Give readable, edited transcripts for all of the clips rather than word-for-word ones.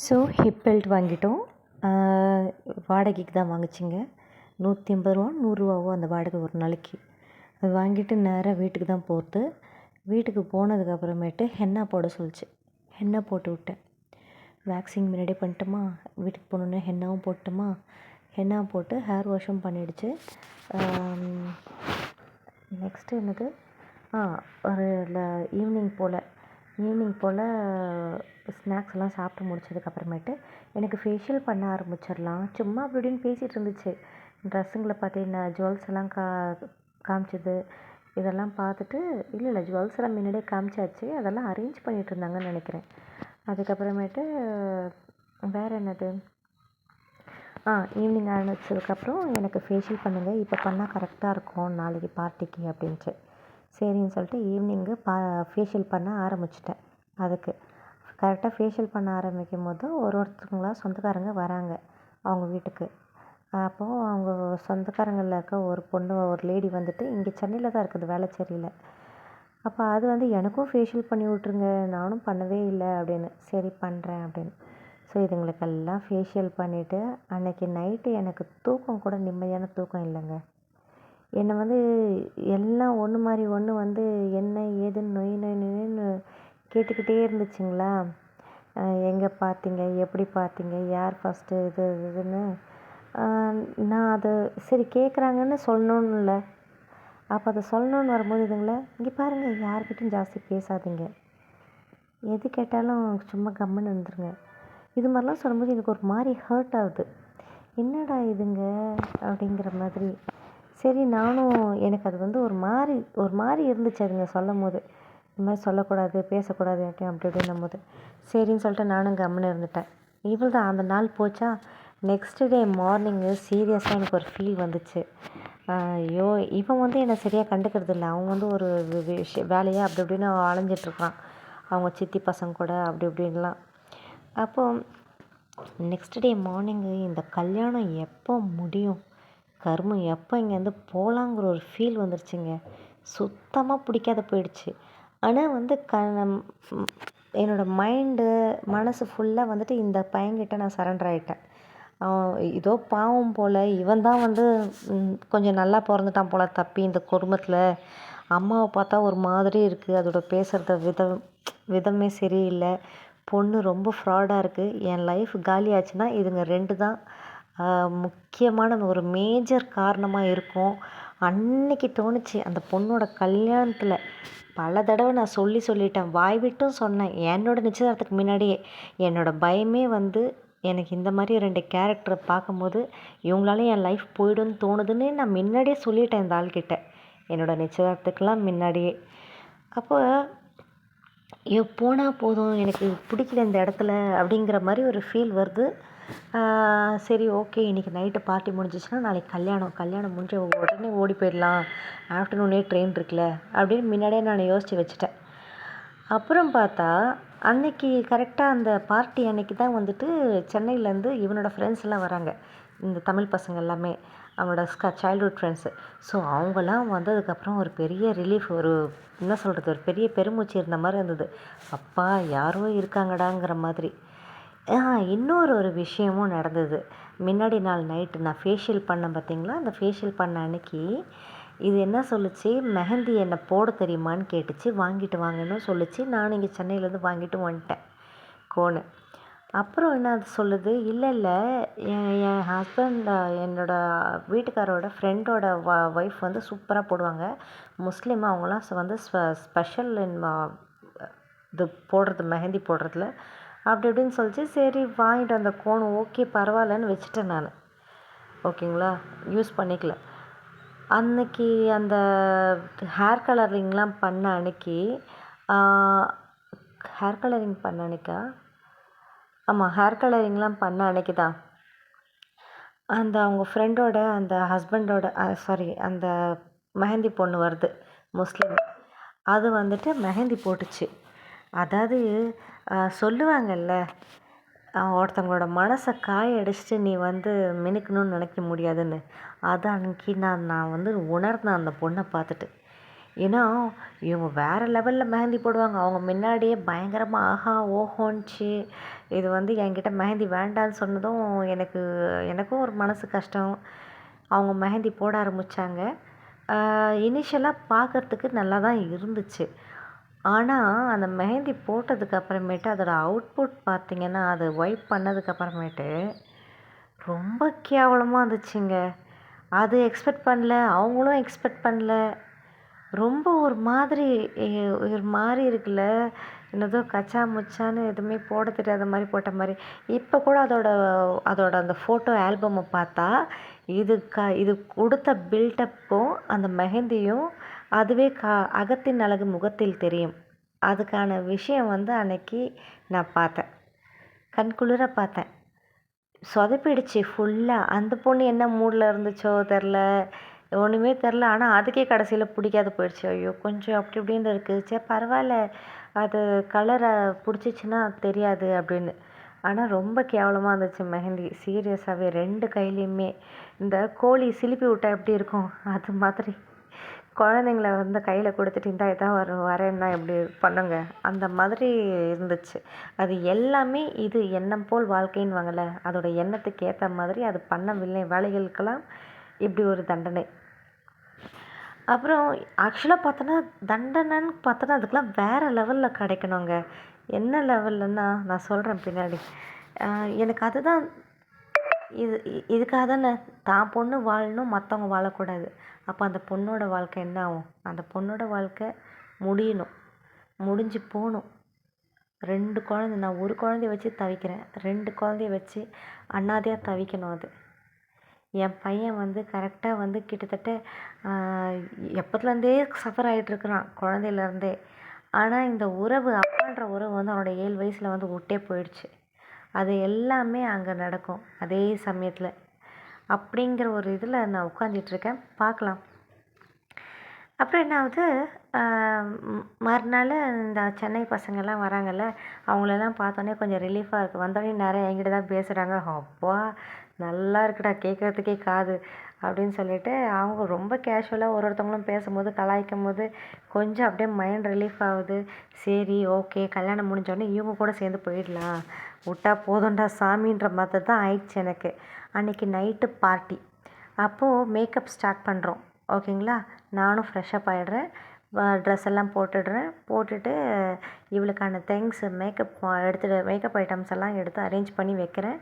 So hip belt வாங்கிட்டோம். வாடகைக்கு தான் வாங்குச்சுங்க. ரூ. 150 அந்த வாடகை ஒரு நாளைக்கு. அது வாங்கிட்டு நேராக வீட்டுக்கு தான் போகிறது. வீட்டுக்கு போனதுக்கப்புறமேட்டு ஹென்னா போட சொல்லிச்சு. ஹென்னா போட்டு விட்டேன். வேக்சிங் முன்னாடியே பண்ணிட்டோமா, வீட்டுக்கு போனோன்னே ஹென்னாவும் போட்டோமா. ஹென்னா போட்டு ஹேர் வாஷும் பண்ணிடுச்சு. நெக்ஸ்ட்டு என்னது ஒரு ஈவினிங் போல் ஸ்நாக்ஸ் எல்லாம் சாப்பிட்டு முடிச்சதுக்கப்புறமேட்டு எனக்கு ஃபேஷியல் பண்ண ஆரம்பிச்சிடலாம். சும்மா அப்படி இப்படின்னு பேசிகிட்டு இருந்துச்சு. ட்ரெஸ்ஸுங்களை பார்த்து நான் ஜுவல்ஸ் எல்லாம் காமிச்சது இதெல்லாம் பார்த்துட்டு, இல்லை ஜுவல்ஸ் எல்லாம் முன்னாடியே காமிச்சாச்சு, அதெல்லாம் அரேஞ்ச் பண்ணிகிட்டு இருந்தாங்கன்னு நினைக்கிறேன். அதுக்கப்புறமேட்டு வேறு என்னது, ஈவினிங் ஆரம்பிச்சதுக்கப்புறம் எனக்கு ஃபேஷியல் பண்ணுங்கள், இப்போ பண்ணால் கரெக்டாக இருக்கும் நாளைக்கு பார்ட்டிக்கு அப்படின்ட்டு. சரின்னு சொல்லிட்டு ஈவினிங்கு ஃபேஷியல் பண்ண ஆரம்பிச்சிட்டேன். அதுக்கு கரெக்டாக ஃபேஷியல் பண்ண ஆரம்பிக்கும் போது ஒருத்தவங்களா சொந்தக்காரங்க வராங்க அவங்க வீட்டுக்கு. அப்போது அவங்க சொந்தக்காரங்களில் இருக்க ஒரு லேடி வந்துட்டு இங்கே சென்னையில் தான் இருக்குது, வேளச்சேரியில். அப்போ அது எனக்கும் ஃபேஷியல் பண்ணி விட்ருங்க, நானும் பண்ணவே இல்லை அப்படின்னு. சரி பண்ணுறேன் அப்படின்னு. ஸோ இதுங்களுக்கெல்லாம் ஃபேஷியல் பண்ணிவிட்டு அன்றைக்கி நைட்டு எனக்கு தூக்கம் கூட நிம்மதியான தூக்கம் இல்லைங்க. என்னை எல்லாம் ஒன்று மாதிரி ஒன்று என்ன ஏதுன்னு நொய் நொய் நொய்ன்னு கேட்டுக்கிட்டே இருந்துச்சுங்களா. எங்கே பார்த்தீங்க, எப்படி பார்த்தீங்க, யார் ஃபஸ்ட்டு, இதுன்னு நான் அது சரி கேட்குறாங்கன்னு சொல்லணும்ல. அப்போ அதை சொல்லணுன்னு வரும்போது இதுங்கள இங்கே பாருங்கள், யார்கிட்டையும் ஜாஸ்தி பேசாதீங்க, எது கேட்டாலும் சும்மா கம்முன்னு இருந்துருங்க, இது மாதிரிலாம் சொல்லும்போது எனக்கு ஒரு மாதிரி ஹர்ட் ஆகுது. என்னடா இதுங்க அப்படிங்கிற மாதிரி. சரி நானும் எனக்கு அது ஒரு மாதிரி இருந்துச்சு அதுங்க சொல்லும் போது. இந்த மாதிரி சொல்லக்கூடாது, பேசக்கூடாது யார்ட்டையும் அப்படி இப்படின்னும் போது சரின்னு சொல்லிட்டு நானும் கம்முன்னு இருந்துட்டேன். இவ்வளோ தான் அந்த நாள் போச்சா. நெக்ஸ்ட் டே மார்னிங்கு சீரியஸாக எனக்கு ஒரு ஃபீல் வந்துச்சு. ஐயோ, இவன் என்னை சரியாக கண்டுக்கிறது இல்லை. அவன் ஒரு வேலையாக அப்படி இப்படின்னு அலைஞ்சிட்ருக்கான் அவங்க சித்தி பசங்க கூட அப்படி இப்படின்லாம். அப்போது நெக்ஸ்ட் டே மார்னிங்கு இந்த கல்யாணம் எப்போ முடியும், கருமம் எப்போ இங்கேருந்து போகலாங்கிற ஒரு ஃபீல் வந்துருச்சுங்க. சுத்தமாக பிடிக்காத போயிடுச்சு. ஆனால் என்னோடய மனசு ஃபுல்லாக இந்த பையன்கிட்ட நான் சரண்டர் ஆகிட்டேன். இதோ பாவம் போல் இவன் தான் கொஞ்சம் நல்லா பிறந்துட்டான் போல் தப்பி இந்த குடும்பத்தில். அம்மாவை பார்த்தா ஒரு மாதிரி இருக்குது, அதோட பேசுகிறத விதமே சரியில்லை, பொண்ணு ரொம்ப ஃப்ராடாக இருக்குது. என் லைஃப் காலி ஆச்சுன்னா இதுங்க 2 தான் முக்கியமான ஒரு மேஜர் காரணமாக இருக்கும். அன்னைக்கு தோணுச்சு அந்த பொண்ணோட கல்யாணத்தில். பல தடவை நான் சொல்லிட்டேன், வாய் விட்டும் சொன்னேன். என்னோடய நிச்சயதார்த்தத்துக்கு முன்னாடியே என்னோடய பயமே எனக்கு இந்த மாதிரி 2 கேரக்டரை பார்க்கும்போது இவங்களால என் லைஃப் போய்டும்னு தோணுதுன்னு நான் முன்னாடியே சொல்லிட்டேன் இந்த ஆள்கிட்ட, என்னோடய நிச்சயதார்த்தத்துக்கெலாம் முன்னாடியே. அப்போ போனால் போதும், எனக்கு பிடிக்கல இந்த இடத்துல அப்படிங்கிற மாதிரி ஒரு ஃபீல் வருது. சரி ஓகே, இன்றைக்கி நைட்டு பார்ட்டி முடிஞ்சிச்சுன்னா நாளைக்கு கல்யாணம் முடிஞ்ச உடனே ஓடி போயிடலாம், ஆஃப்டர்நூனே ட்ரெயின் இருக்குல்ல அப்படின்னு முன்னாடியே நான் யோசித்து வச்சுட்டேன். அப்புறம் பார்த்தா அன்னைக்கு கரெக்டாக அந்த பார்ட்டி அன்னைக்கு தான் சென்னையிலேருந்து இவனோட ஃப்ரெண்ட்ஸ் எல்லாம் வராங்க, இந்த தமிழ் பசங்க எல்லாமே அவனோட சைல்ட்ஹுட் ஃப்ரெண்ட்ஸு. ஸோ அவங்களாம் வந்ததுக்கப்புறம் ஒரு பெரிய ரிலீஃப், ஒரு என்ன சொல்கிறது, ஒரு பெரிய பெருமூச்சு இருந்த மாதிரி இருந்தது. அப்பா யாரோ இருக்காங்கடாங்கிற மாதிரி. இன்னொரு விஷயமும் நடந்தது. முன்னாடி நாள் நைட்டு நான் ஃபேஷியல் பண்ணேன் பார்த்தீங்களா, அந்த ஃபேஷியல் பண்ண அன்னைக்கு இது என்ன சொல்லுச்சு, மெஹந்தி என்ன போட தெரியுமான்னு கேட்டுச்சு. வாங்கிட்டு வாங்கன்னு சொல்லுச்சு. நான் இங்கே சென்னையிலேருந்து வாங்கிட்டு வந்துட்டேன் கோனு. அப்புறம் என்ன அது சொல்லுது, இல்லை என் ஹஸ்பண்ட் என்னோடய வீட்டுக்காரோட ஃப்ரெண்டோட ஒய்ஃப் சூப்பராக போடுவாங்க, முஸ்லீம், அவங்களாம் ஸ்பெஷல் இது போடுறது, மெஹந்தி போடுறதுல அப்படி இப்படின்னு சொல்லிச்சு. சரி வாங்கிட்டு வந்த கோன் ஓகே பரவாயில்லன்னு வச்சுட்டேன் நான். ஓகேங்களா, யூஸ் பண்ணிக்கல. அன்னைக்கு அந்த ஹேர் கலரிங்லாம் பண்ண அன்னைக்கு ஹேர் கலரிங்லாம் பண்ண அன்னைக்கு தான் அந்த அவங்க ஃப்ரெண்டோட அந்த ஹஸ்பண்டோட அந்த மெஹந்தி பொண்ணு வருது முஸ்லீம், அது மெஹந்தி போட்டுச்சு. அதாவது சொல்லுவாங்கல்ல, ஒருத்தவங்களோட மனசை காய அடிச்சுட்டு நீ மினுக்கணும்னு நினைக்க முடியாதுன்னு. அது அன்றைக்கி நான் உணர்ந்தேன் அந்த பொண்ணை பார்த்துட்டு. ஏன்னா இவங்க வேறு லெவலில் மெஹந்தி போடுவாங்க. அவங்க முன்னாடியே பயங்கரமாக ஆஹா ஓஹோன்னுச்சு. இது வந்து என்கிட்ட மெஹந்தி வேண்டான்னு சொன்னதும் எனக்கும் ஒரு மனசு கஷ்டம். அவங்க மெஹந்தி போட ஆரம்பித்தாங்க. இனிஷியலாக பார்க்குறதுக்கு நல்லா தான் இருந்துச்சு. ஆனால் அந்த மெஹந்தி போட்டதுக்கு அப்புறமேட்டு அதோடய அவுட்புட் பார்த்திங்கன்னா, அது வைப் பண்ணதுக்கு அப்புறமேட்டு ரொம்ப கேவலமாக இருந்துச்சுங்க. அது எக்ஸ்பெக்ட் பண்ணல, அவங்களும் எக்ஸ்பெக்ட் பண்ணல. ரொம்ப ஒரு மாதிரி இருக்குல்ல. என்னதோ கச்சா முச்சான்னு எதுவுமே போட தெரியாத மாதிரி போட்ட மாதிரி. இப்போ கூட அதோட அந்த ஃபோட்டோ ஆல்பமை பார்த்தா இது கொடுத்த பில்டப்பும் அந்த மெஹந்தியும் அதுவே அகத்தின் அழகு முகத்தில் தெரியும். அதுக்கான விஷயம் வந்து அன்னைக்கு நான் பார்த்தேன், கண்குளிர பார்த்தேன். சொதப்பிடுச்சு ஃபுல்லாக. அந்த பொண்ணு என்ன மூடில் இருந்துச்சோ தெரில, ஒன்றுமே தெரில. ஆனால் அதுக்கே கடைசியில் பிடிக்காது போயிடுச்சு. ஐயோ கொஞ்சம் அப்படி இப்படின்னு இருக்குது, சரி பரவாயில்ல அது கலரை பிடிச்சிச்சின்னா தெரியாது அப்படின்னு. ஆனால் ரொம்ப கேவலமாக இருந்துச்சு மெஹந்தி. சீரியஸாகவே 2 கையிலையுமே இந்த கோழி சிலிப்பி விட்டா எப்படி இருக்கும் அது மாதிரி குழந்தைங்கள வந்து கையில் கொடுத்துட்டு இந்தா இதான் வரேன்னா எப்படி பண்ணுங்க, அந்த மாதிரி இருந்துச்சு. அது எல்லாமே இது எண்ணம் போல் வாழ்க்கைன்னு அதோட எண்ணத்துக்கு ஏற்ற மாதிரி அது பண்ண வேலைகளுக்கெல்லாம் இப்படி ஒரு தண்டனை. அப்புறம் ஆக்சுவலாக பார்த்தோன்னா தண்டனைன்னு பார்த்தோன்னா அதுக்கெலாம் வேறு லெவலில் கிடைக்கணுங்க. என்ன லெவல்லன்னா நான் சொல்கிறேன் பின்னாடி. எனக்கு அதுதான் இதுக்காக தானே தான் பொண்ணு வாழணும், மற்றவங்க வாழக்கூடாது. அப்போ அந்த பொண்ணோட வாழ்க்கை என்ன ஆகும்? அந்த பொண்ணோட வாழ்க்கை முடியணும், முடிஞ்சு போகணும். 2 குழந்தை, நான் ஒரு குழந்தைய வச்சு தவிக்கிறேன், 2 குழந்தைய வச்சு அனாதையாக தவிக்கணும். அது என் பையன் வந்து கரெக்டாக வந்து கிட்டத்தட்ட எப்போத்துலேருந்தே சஃபர் ஆகிட்டுருக்குறான், குழந்தையிலேருந்தே. ஆனால் இந்த உறவு, அப்பான்ற உறவு வந்து அவனோட 7 வயசில் வந்து விட்டே போயிடுச்சு. அது எல்லாமே அங்கே நடக்கும் அதே சமயத்தில். அப்படிங்கிற ஒரு இதில் நான் உட்காந்துட்ருக்கேன், பார்க்கலாம். அப்புறம் என்ன ஆகுது, மறுநாள் இந்த சென்னை பசங்கள்லாம் வராங்கல்ல, அவங்களெல்லாம் பார்த்தோன்னே கொஞ்சம் ரிலீஃபாக இருக்குது. வந்தோடனே நிறைய என்கிட்ட தான் பேசுகிறாங்க. அப்பா நல்லா இருக்குடா கேட்குறதுக்கே காது அப்படின்னு சொல்லிட்டு அவங்க ரொம்ப கேஷுவலாக ஒருத்தவங்களும் பேசும்போது கலாய்க்கும் போது கொஞ்சம் அப்படியே மைண்ட் ரிலீஃப் ஆகுது. சரி ஓகே, கல்யாணம் முடிஞ்சோடனே இவங்க கூட சேர்ந்து போயிடலாம், விட்டா போதும்டா சாமின்ற மாதிரி தான் ஆயிடுச்சு எனக்கு. அன்றைக்கி நைட்டு பார்ட்டி. அப்போது மேக்கப் ஸ்டார்ட் பண்ணுறோம், ஓகேங்களா. நானும் ஃப்ரெஷ்ஷப் ஆகிடுறேன், ட்ரெஸ் எல்லாம் போட்டுட்டு இவளுக்கான திங்ஸ் மேக்கப் ஐட்டம்ஸ் எல்லாம் எடுத்து அரேஞ்ச் பண்ணி வைக்கிறேன்.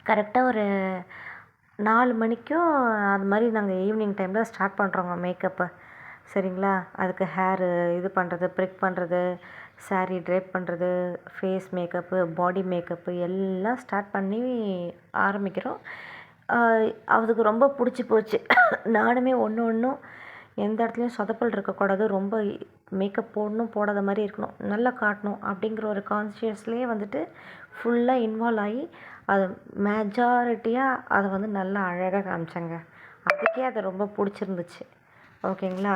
கரெக்டாக ஒரு 4 மணிக்கும் அது மாதிரி நாங்கள் ஈவினிங் டைமில் ஸ்டார்ட் பண்ணுறோங்க மேக்கப்பை, சரிங்களா. அதுக்கு ஹேரு இது பண்ணுறது, ப்ரிக் பண்ணுறது, சாரீ ட்ரேப் பண்ணுறது, ஃபேஸ் மேக்கப்பு, பாடி மேக்கப்பு எல்லாம் ஸ்டார்ட் பண்ணி ஆரம்பிக்கிறோம். அதுக்கு ரொம்ப பிடிச்சி போச்சு. நானுமே ஒன்றும் எந்த இடத்துலையும் சொதப்பல் இருக்கக்கூடாது, ரொம்ப மேக்கப் போடணும், போடாத மாதிரி இருக்கணும், நல்லா காட்டணும் அப்படிங்கிற ஒரு கான்ஷியஸ்லேயே வந்துட்டு ஃபுல்லாக இன்வால்வ் ஆகி அது மெஜாரிட்டியாக அதை வந்து நல்லா அழகாக காமிச்சாங்க. அதுக்கே அது ரொம்ப பிடிச்சிருந்துச்சு, ஓகேங்களா.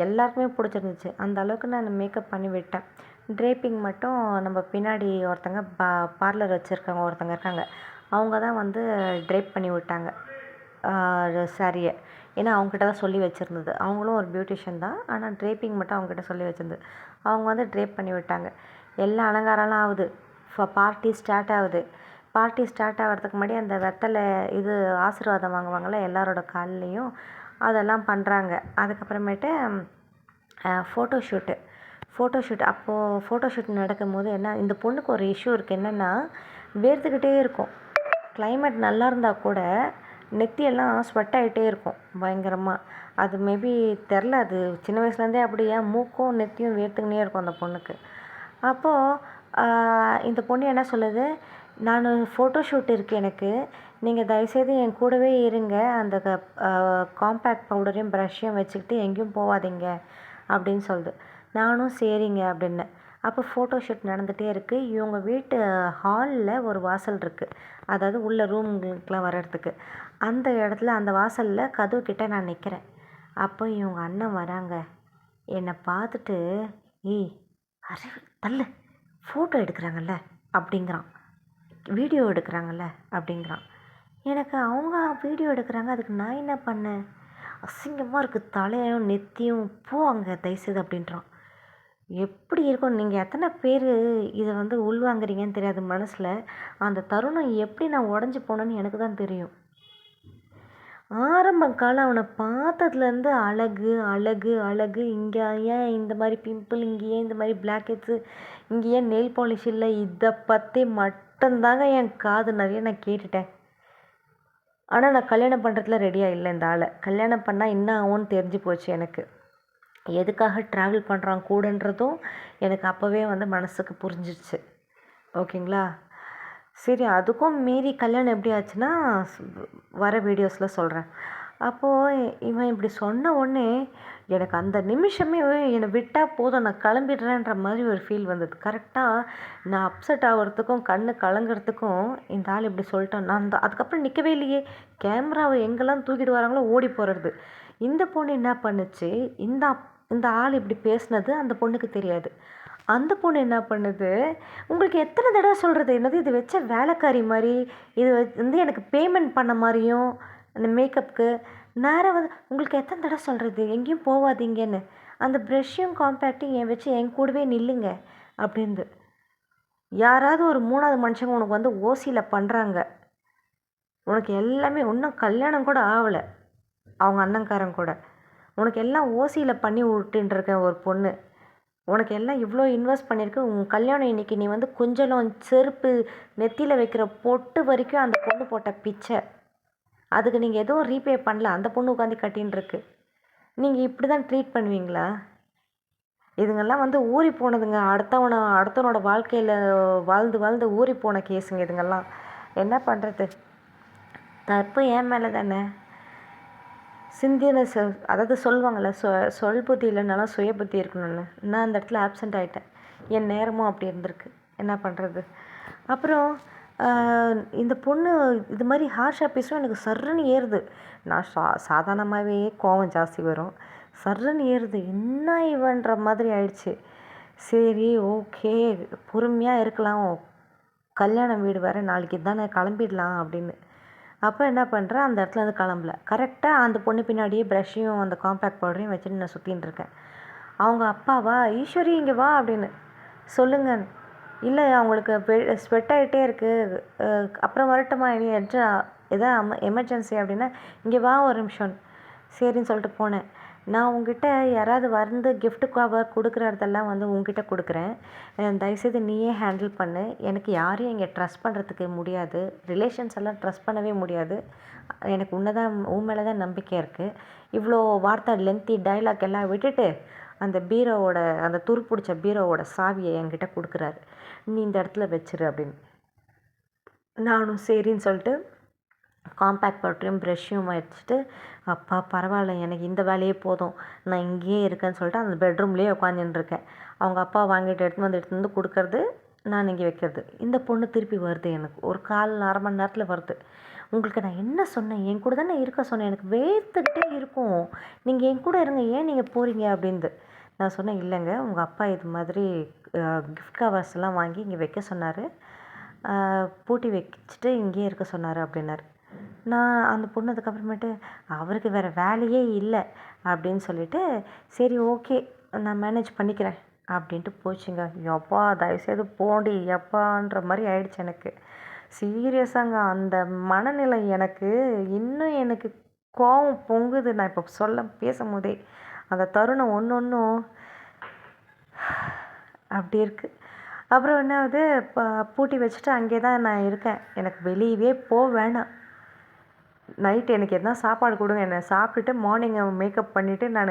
எல்லாருக்குமே பிடிச்சிருந்துச்சு. அந்த அளவுக்கு நான் மேக்கப் பண்ணி விட்டேன். ட்ரேப்பிங் மட்டும் நம்ம பின்னாடி ஒருத்தங்க பார்லர் வச்சுருக்கவங்க ஒருத்தங்க இருக்காங்க, அவங்க தான் வந்து ட்ரேப் பண்ணி விட்டாங்க சாரியை. ஏன்னா அவங்ககிட்ட தான் சொல்லி வச்சுருந்தது. அவங்களும் ஒரு பியூட்டிஷியன் தான், ஆனால் ட்ரேப்பிங் மட்டும் அவங்ககிட்ட சொல்லி வச்சுருந்தது. அவங்க வந்து ட்ரேப் பண்ணி விட்டாங்க. எல்லாம் அலங்காரம்லாம் ஆகுது, பார்ட்டி ஸ்டார்ட் ஆகுது. பார்ட்டி ஸ்டார்ட் ஆகிறதுக்கு முன்னாடி அந்த வெத்தலை இது ஆசீர்வாதம் வாங்குவாங்கள்ல எல்லாரோட கால்லையும், அதெல்லாம் பண்ணுறாங்க. அதுக்கப்புறமேட்டு ஃபோட்டோஷூட் அப்போது ஃபோட்டோஷூட் நடக்கும்போது இந்த பொண்ணுக்கு ஒரு இஷ்யூ இருக்குது. என்னென்னா வேர்த்துக்கிட்டே இருக்கும். கிளைமேட் நல்லா இருந்தால் கூட நெத்தியெல்லாம் ஸ்வெட் ஆகிட்டே இருக்கும் பயங்கரமாக. அது மேபி தெரில, அது சின்ன வயசுலேருந்தே அப்படியே மூக்கும் நெத்தியும் வேர்த்துக்கினே இருக்கும் அந்த பொண்ணுக்கு. அப்போது இந்த பொண்ணு என்ன சொல்லுது, நான் ஃபோட்டோஷூட் இருக்குது எனக்கு, நீங்கள் தயவுசெய்து என் கூடவே இருங்க, அந்த காம்பேக்ட் பவுடரையும் ப்ரஷ்ஷையும் வச்சுக்கிட்டு எங்கேயும் போகாதீங்க அப்படின்னு சொல்லுது. நானும் சரிங்க அப்படின்னேன். அப்போ ஃபோட்டோஷூட் நடந்துகிட்டே இருக்குது. இவங்க வீட்டு ஹாலில் ஒரு வாசல் இருக்குது, அதாவது உள்ள ரூம்களுக்கெலாம் வர்றதுக்கு. அந்த இடத்துல அந்த வாசலில் கதவு கிட்டே நான் நிற்கிறேன். அப்போ இவங்க அண்ணன் வராங்க. என்னை பார்த்துட்டு ஏய் அறிவு தள்ளு, ஃபோட்டோ எடுக்கிறாங்கல்ல அப்படிங்கிறான், வீடியோ எடுக்கிறாங்கல்ல அப்படிங்கிறான். எனக்கு அவங்க வீடியோ எடுக்கிறாங்க, அதுக்கு நான் என்ன பண்ணேன்? அசிங்கமாக இருக்குது, தலையும் நெத்தியும் போ அங்கே தயவுசெய்து அப்படின்றான். எப்படி இருக்கும்? நீங்கள் எத்தனை பேர் இதை வந்து உள்வாங்குறீங்கன்னு தெரியாது மனசில். அந்த தருணம் எப்படி நான் உடஞ்சி போனேன்னு எனக்கு தான் தெரியும். ஆரம்ப காலம் அவனை பார்த்ததுலேருந்து அழகு அழகு அழகு, இங்கே ஏன் இந்த மாதிரி பிம்பிள், இங்கே ஏன் இந்த மாதிரி பிளாக் ஹெட்ஸு, இங்கே ஏன் நெயில் பாலிஷ் இல்லை, இதை பற்றி மட்டும்தாங்க என் காது நிறைய நான் கேட்டுட்டேன். ஆனால் நான் கல்யாணம் பண்ணுறதுல ரெடியாக இல்லை. இந்த ஆளை கல்யாணம் பண்ணால் என்ன ஆகும்னு தெரிஞ்சு போச்சு எனக்கு. எதுக்காக ட்ராவல் பண்ணுறான் கூடன்றதும் எனக்கு அப்போவே வந்து மனசுக்கு புரிஞ்சிடுச்சு. ஓகேங்களா? சரி, அதுக்கும் மீறி கல்யாணம் எப்படி ஆச்சுன்னா வர வீடியோஸில் சொல்கிறேன். அப்போது இவன் இப்படி சொன்ன உடனே எனக்கு அந்த நிமிஷமே என்னை விட்டால் போதும், நான் கிளம்பிடுறேன்ற மாதிரி ஒரு ஃபீல் வந்தது. கரெக்டாக நான் அப்செட் ஆகிறதுக்கும் கண்ணு கலங்கிறதுக்கும் இந்த ஆள் இப்படி சொல்லிட்டேன். நான் அதுக்கப்புறம் நிற்கவே இல்லையே. கேமராவை எங்கெல்லாம் தூக்கிட்டு வராங்களோ ஓடி போகிறது. இந்த பொண்ணு என்ன பண்ணுச்சு, இந்த ஆள் இப்படி பேசுனது அந்த பொண்ணுக்கு தெரியாது. அந்த பொண்ணு என்ன பண்ணுது, உங்களுக்கு எத்தனை தடவை சொல்கிறது, என்னது இது வச்ச வேலைக்காரி மாதிரி, இது வந்து எனக்கு பேமெண்ட் பண்ண மாதிரியும் அந்த மேக்கப்புக்கு நேராக வந்து உங்களுக்கு எத்தனை தடவை சொல்கிறது எங்கேயும் போகாதீங்கன்னு, அந்த ப்ரெஷ்ஷையும் காம்பேக்டையும் என் வச்சு என் கூடவே நில்லுங்க அப்படின்னு. யாராவது ஒரு 3வது மனுஷங்க உனக்கு வந்து ஓசியில் பண்ணுறாங்க, உனக்கு எல்லாமே இன்னும் கல்யாணம் கூட ஆகலை, அவங்க அண்ணங்காரன் கூட உனக்கு எல்லாம் ஓசியில் பண்ணி விட்டுருக்க ஒரு பொண்ணு, உனக்கு எல்லாம் இவ்வளோ இன்வெஸ்ட் பண்ணியிருக்கு, உன் கல்யாணம் இன்றைக்கி நீ வந்து கொஞ்சம் செருப்பு நெத்தியில் வைக்கிற பொட்டு வரைக்கும் அந்த பொண்ணு போட்ட பிச்சை, அதுக்கு நீங்கள் எதுவும் ரீபே பண்ணல, அந்த பொண்ணு உட்காந்து கட்டின்னு இருக்கு. நீங்கள் இப்படி தான் ட்ரீட் பண்ணுவீங்களா? இதுங்கெல்லாம் வந்து ஊறி போனதுங்க, அடுத்தவனோட வாழ்க்கையில் வாழ்ந்து ஊறி போன கேஸுங்க இதுங்கெல்லாம். என்ன பண்ணுறது, தப்பு ஏன் மேலே தானே. சிந்தின அதாவது சொல்லுவாங்கள்ல, சொல் புத்தி இல்லைனாலும் சுய புத்தி இருக்கணும்னு. நான் அந்த இடத்துல ஆப்சண்ட் ஆகிட்டேன். என் நேரமும் அப்படி இருந்திருக்கு, என்ன பண்ணுறது. அப்புறம் இந்த பொண்ணு இது மாதிரி ஹார்ஷாக பேசும், எனக்கு சர்ன்னு ஏறுது. நான் சாதாரணமாகவே கோவம் ஜாஸ்தி வரும், சர்ன்னு ஏறுது. என்ன இவன்ற மாதிரி ஆயிடுச்சு. சரி, ஓகே, பொறுமையாக இருக்கலாம், கல்யாணம் வீடு வேறு நாளைக்கு தானே, கிளம்பிடலாம் அப்படின்னு. அப்போ என்ன பண்ணுறேன், அந்த இடத்துல இருந்து கிளம்பல. கரெக்டாக அந்த பொண்ணு பின்னாடியே ப்ரஷ்ஷையும் அந்த காம்பேக்ட் பவுடரையும் வச்சுட்டு நான் சுற்றின்னு இருக்கேன். அவங்க அப்பாவா, ஈஸ்வரி இங்கே வா அப்படின்னு. சொல்லுங்க. இல்லை, அவங்களுக்கு ஸ்வெட் ஆகிட்டே இருக்குது, அப்புறம் வரட்டுமா, எதாவது எமர்ஜென்சி அப்படின்னா, இங்கே வா ஒரு நிமிஷம். சரின்னு சொல்லிட்டு போனேன். நான் உங்ககிட்ட யாராவது வந்து கிஃப்ட் கவர் கொடுக்குறதெல்லாம் வந்து உங்ககிட்ட கொடுக்குறேன், தயவுசெய்து நீயே ஹேண்டில் பண்ணு. எனக்கு யாரையும் இங்கே ட்ரஸ்ட் பண்ணுறதுக்கு முடியாது, ரிலேஷன்ஸ் எல்லாம் ட்ரஸ்ட் பண்ணவே முடியாது. எனக்கு உன் மேலே தான் நம்பிக்கை இருக்குது. இவ்வளோ வார்த்தை லென்த்தி டைலாக் எல்லாம் விட்டுட்டு அந்த பீரோவோட, அந்த துரு பிடிச்ச பீரோவோட சாவியை என்கிட்ட கொடுக்குறாரு. நீ இந்த இடத்துல வச்சிரு அப்படின்னு. நானும் சரின்னு சொல்லிட்டு காம்பேக்ட் பவுடரையும் ப்ரெஷ்ஷையும் வச்சுட்டு, அப்பா பரவாயில்ல, எனக்கு இந்த வேலையே போதும், நான் இங்கேயே இருக்கேன்னு சொல்லிட்டு அந்த பெட்ரூம்லேயே உட்காந்துட்டுருக்கேன். அவங்க அப்பா வாங்கிட்டு எடுத்து வந்து கொடுக்கறது, நான் இங்கே வைக்கிறது. இந்த பொண்ணு திருப்பி வருது, எனக்கு ஒரு அரை மணி நேரத்தில் வருது. உங்களுக்கு நான் என்ன சொன்னேன், என் கூட தானே இருக்க சொன்னேன், எனக்கு வேர்த்துக்கிட்டே இருக்கும், நீங்கள் என் கூட இருங்க, ஏன் நீங்கள் போகிறீங்க அப்படின்னு. நான் சொன்னேன், இல்லைங்க, உங்கள் அப்பா இது மாதிரி கிஃப்ட் கவர்ஸ் எல்லாம் வாங்கி இங்கே வைக்க சொன்னார், பூட்டி வச்சுட்டு இங்கேயே இருக்க சொன்னார் அப்படின்னாரு. நான் அந்த பொண்ணு அதுக்கப்புறமேட்டு அவருக்கு வேறு வேலையே இல்லை அப்படின்னு சொல்லிட்டு, சரி ஓகே நான் மேனேஜ் பண்ணிக்கிறேன் அப்படின்ட்டு போச்சுங்க. எப்பா தயவுசெய்து போண்டி எப்பான்ற மாதிரி ஆயிடுச்சு எனக்கு. சீரியஸாங்க, அந்த மனநிலை எனக்கு இன்னும் எனக்கு கோவம் பொங்குது. நான் இப்போ பேசும்போதே அந்த தருணம் ஒன்றும் அப்படி இருக்குது. அப்புறம் என்ன ஆகுது, பூட்டி வச்சுட்டு அங்கே தான் நான் இருக்கேன். எனக்கு வெளியவே வேணாம். நைட்டு எனக்கு எதனா சாப்பாடு கொடுங்க, என்னை சாப்பிட்டுட்டு மார்னிங் மேக்கப் பண்ணிவிட்டு நான்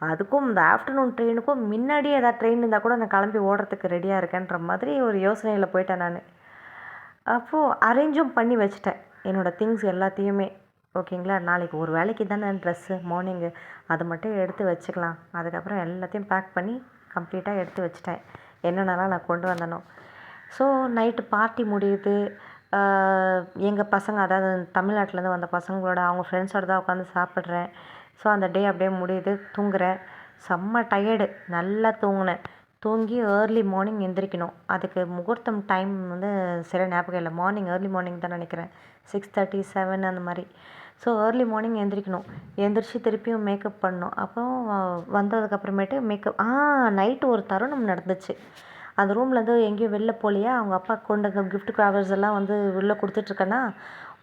அதுக்கும் இந்த ஆஃப்டர்நூன் ட்ரெயினுக்கும் முன்னாடியே ஏதாவது ட்ரெயின் இருந்தால் கூட நான் கிளம்பி ஓடுறதுக்கு ரெடியாக இருக்கேன்ற மாதிரி ஒரு யோசனையில் போயிட்டேன் நான். அப்போது அரேஞ்சும் பண்ணி வச்சுட்டேன் என்னோடய திங்ஸ் எல்லாத்தையுமே. ஓகேங்களா, நாளைக்கு ஒரு வேலைக்கு தானே ட்ரெஸ்ஸு மார்னிங்கு, அதை மட்டும் எடுத்து வச்சுக்கலாம். அதுக்கப்புறம் எல்லாத்தையும் பேக் பண்ணி கம்ப்ளீட்டாக எடுத்து வச்சுட்டேன், என்னென்னலாம் நான் கொண்டு வந்தனோ. ஸோ நைட்டு பார்ட்டி முடியுது. எங்கள் பசங்க, அதாவது தமிழ்நாட்டிலேருந்து வந்த பசங்களோட அவங்க ஃப்ரெண்ட்ஸோடு தான் உட்காந்து சாப்பிட்றேன். ஸோ அந்த டே அப்படியே முடியுது. தூங்குறேன். செம்ம டயர்டு, நல்லா தூங்கினேன். தூங்கி ஏர்லி மார்னிங் எந்திரிக்கணும். அதுக்கு முகூர்த்தம் டைம் வந்து சரியாக ஞாபகம் இல்லை. ஏர்லி மார்னிங் தான் நினைக்கிறேன், 6:30 7 அந்த மாதிரி. ஸோ ஏர்லி மார்னிங் எந்திரிக்கணும். எந்திரிச்சு திருப்பியும் மேக்கப் பண்ணணும். அப்புறம் வந்ததுக்கப்புறமேட்டு நைட்டு ஒரு தருணம் நடந்துச்சு. அந்த ரூம்லேருந்து எங்கேயும் வெளில போகலையா, அவங்க அப்பா கொண்டு வந்த கிஃப்ட் கவர்ஸ் எல்லாம் வந்து உள்ளே கொடுத்துட்ருக்கேன்னா,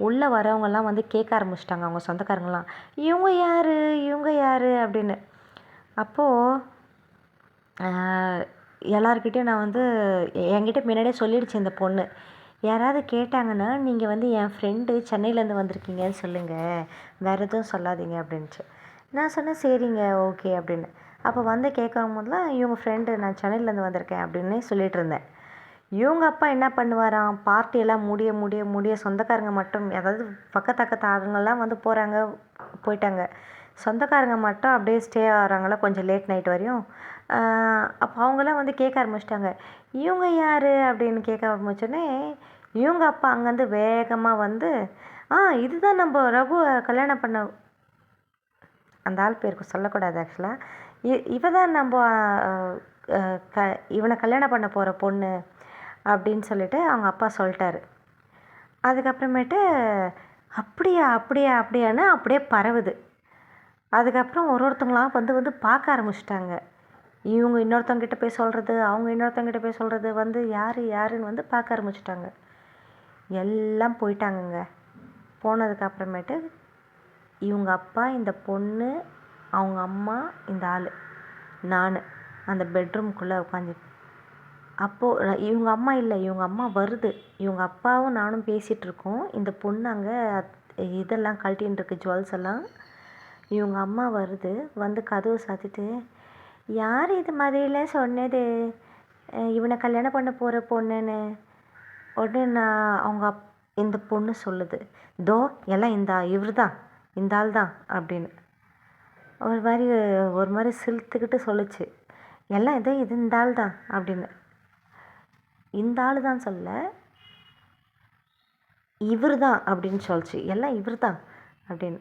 உள்ளே வரவங்கெல்லாம் வந்து கேட்க ஆரம்பிச்சிட்டாங்க அவங்க சொந்தக்காரங்களாம். இவங்க யார் இவங்க யார் அப்படின்னு. அப்போது எல்லாருக்கிட்டையும் நான் வந்து என்கிட்ட முன்னாடியே சொல்லிடுச்சு இந்த பொண்ணு. யாராவது கேட்டாங்கன்னா நீங்கள் வந்து என் ஃப்ரெண்டு சென்னையிலேருந்து வந்திருக்கீங்கன்னு சொல்லுங்கள், வேறு எதுவும் சொல்லாதீங்க அப்படின்ச்சு. நான் சொன்னேன் சரிங்க ஓகே அப்படின்னு. அப்போ வந்து கேட்கும் போதெல்லாம் இவங்க ஃப்ரெண்டு நான் சென்னையிலேருந்து வந்திருக்கேன் அப்படின்னு சொல்லிட்டு இருந்தேன். இவங்க அப்பா என்ன பண்ணுவாராம், பார்ட்டியெல்லாம் முடிய சொந்தக்காரங்க மட்டும், அதாவது பக்கத்து ஆளுங்கள்லாம் வந்து போயிட்டாங்க. சொந்தக்காரங்க மட்டும் அப்படியே ஸ்டே ஆகிறாங்களா கொஞ்சம் லேட் நைட் வரையும். அப்போ அவங்களாம் வந்து கேட்க ஆரம்பிச்சிட்டாங்க, இவங்க யார் அப்படின்னு கேட்க ஆரம்பிச்சோடனே இவங்க அப்பா அங்கேருந்து வேகமாக வந்து இதுதான் நம்ம ரகு கல்யாணம் பண்ண, அந்த ஆள் பேருக்கு சொல்லக்கூடாது ஆக்சுவலாக, இவ தான் நம்ம இவனை கல்யாணம் பண்ண போகிற பொண்ணு அப்படின்னு சொல்லிட்டு அவங்க அப்பா சொல்லிட்டாரு. அதுக்கப்புறமேட்டு அப்படியா அப்படியா அப்படியான்னு அப்படியே பரவுது. அதுக்கப்புறம் ஒருத்தவங்களாம் வந்து பார்க்க ஆரம்பிச்சிட்டாங்க. இவங்க இன்னொருத்தவங்கிட்ட போய் சொல்கிறது, அவங்க இன்னொருத்தவங்கிட்ட போய் சொல்கிறது, வந்து யாருன்னு வந்து பார்க்க ஆரம்பிச்சிட்டாங்க. எல்லாம் போயிட்டாங்கங்க. போனதுக்கப்புறமேட்டு இவங்க அப்பா, இந்த பொண்ணு, அவங்க அம்மா, இந்த ஆள், நான் அந்த பெட்ரூம்குள்ளே உட்காந்து. அப்போது இவங்க அம்மா இல்லை, இவங்க அம்மா வருது. இவங்க அப்பாவும் நானும் பேசிகிட்ருக்கோம். இந்த பொண்ணு அங்கே இதெல்லாம் கழட்டின்னு இருக்கு, ஜுவல்ஸ் எல்லாம். இவங்க அம்மா வருது, வந்து கதவை சாத்திட்டு, யார் இது மாதிரிலாம் சொன்னது இவனை கல்யாணம் பண்ண போகிற பொண்ணுன்னு. உடனே இந்த பொண்ணு சொல்லுது, தோ எல்லாம் இவர் தான், இந்த ஆள் தான் அப்படின்னு ஒரு மாதிரி சிலுத்துக்கிட்டு சொல்லுச்சு. எல்லாம் இது இந்த ஆள் தான் அப்படின்னு. இந்த ஆள் தான் சொல்ல, இவர் தான் அப்படின்னு சொல்லிச்சு. எல்லாம் இவர் தான் அப்படின்னு.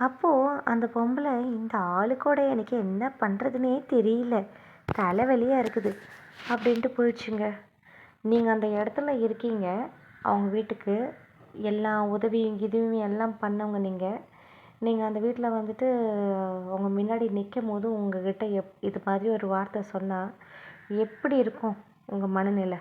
அப்போது அந்த பொம்பளை, இந்த ஆளுக்கூட எனக்கு என்ன பண்ணுறதுனே தெரியல, தலைவலியாக இருக்குது அப்படின்ட்டு போயிடுச்சுங்க. நீங்கள் அந்த இடத்துல இருக்கீங்க, அவங்க வீட்டுக்கு எல்லா உதவியும் எல்லாம் பண்ணவங்க நீங்கள் அந்த வீட்டில் வந்துட்டு அவங்க முன்னாடி நிற்கும் போது உங்ககிட்ட இது மாதிரி ஒரு வார்த்தை சொன்னால் எப்படி இருக்கும் உங்கள் மனநிலை?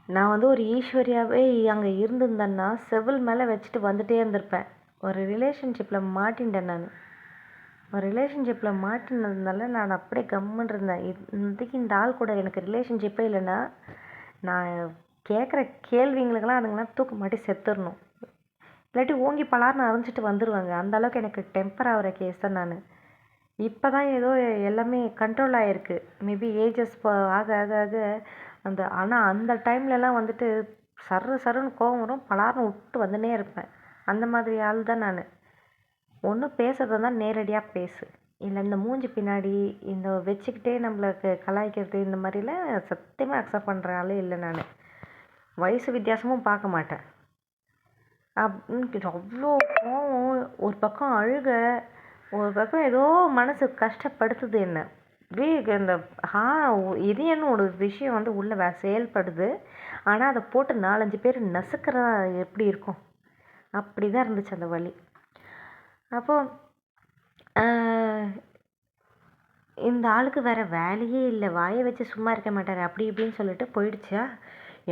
நான் வந்து ஒரு ஈஸ்வரியாவே அங்கே இருந்திருந்தேன்னா செவில் மேலே வச்சுட்டு வந்துகிட்டே இருந்திருப்பேன். ஒரு ரிலேஷன்ஷிப்பில் மாட்டின்ட்டேன் நான். ஒரு ரிலேஷன்ஷிப்பில் மாட்டினதுனால நான் அப்படியே கம்முன்னு இருந்தேன். இதுக்கு இந்த ஆள் கூட எனக்கு ரிலேஷன்ஷிப்பே இல்லைன்னா நான் கேட்குற கேள்விங்களுக்கெல்லாம் அதுங்களாம் தூக்க மாட்டி செத்துடணும், இல்லாட்டி ஓங்கி பலார்னு அரைஞ்சிட்டு வந்துடுவாங்க. அந்தளவுக்கு எனக்கு டெம்பர் ஆகிற கேஸ் தான் நான். இப்போ தான் ஏதோ எல்லாமே கண்ட்ரோல் ஆகிருக்கு. மேபி ஏஜஸ் ஆக ஆக ஆக ஆனால் அந்த டைம்லலாம் வந்துட்டு சருன்னு கோவம் வரும், பலார்னு விட்டு வந்துனே இருப்பேன். அந்த மாதிரி ஆள் தான் நான். ஒன்று பேசுகிறதா இருந்தால் நேரடியாக பேசு, இல்லை இந்த மூஞ்சி பின்னாடி இந்த வச்சுக்கிட்டே நம்மளுக்கு கலாய்க்கிறது, இந்த மாதிரிலாம் சத்தியமாக அக்செப்ட் பண்ணுற ஆளே இல்லை நான். வயசு வித்தியாசமும் பார்க்க மாட்டேன். அவ்வளோ கோவம், ஒரு பக்கம் அழுக, ஒரு பக்கம் ஏதோ மனசு கஷ்டப்படுத்துது என்ன. இந்த இதயன்னு ஒரு விஷயம் வந்து உள்ளே செயல்படுது. ஆனால் அதை போட்டு 4-5 பேர் நசுக்கிறதா எப்படி இருக்கும், அப்படி தான் இருந்துச்சு அந்த வலி. அப்போது இந்த ஆளுக்கு வேறு வேலையே இல்லை, வாயை வச்சு சும்மா இருக்க மாட்டார், அப்படி இப்படின்னு சொல்லிட்டு போயிடுச்சா.